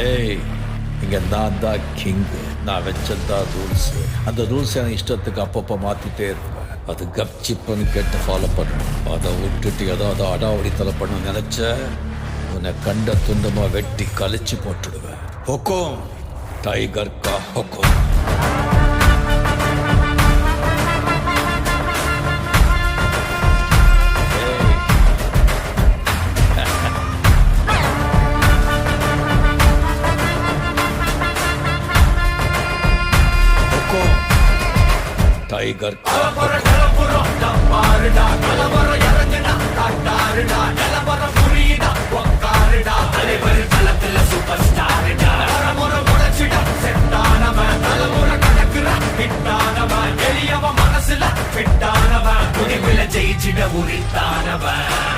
ஏய், இங்க நான் தான் கிங்கு. நான் வச்சதான் ரூல்ஸ். அந்த ரூல்ஸ் எனக்கு இஷ்டத்துக்கு அப்பப்போ மாத்திட்டே இருப்பேன். அது கப்சிப்புன்னு கேட்டு ஃபாலோ பண்ணணும். அதை விட்டுட்டு ஏதாவது அடாவடித்தலை பண்ண நினைச்ச உன்னை கண்ட துண்டமா வெட்டி கழிச்சு போட்டுடுவேன். ஹொக்கோம், டைகர் கா ஹொக்கோம். டைகர் மனசுல ஜெயிச்சிட உரித்தானவன்.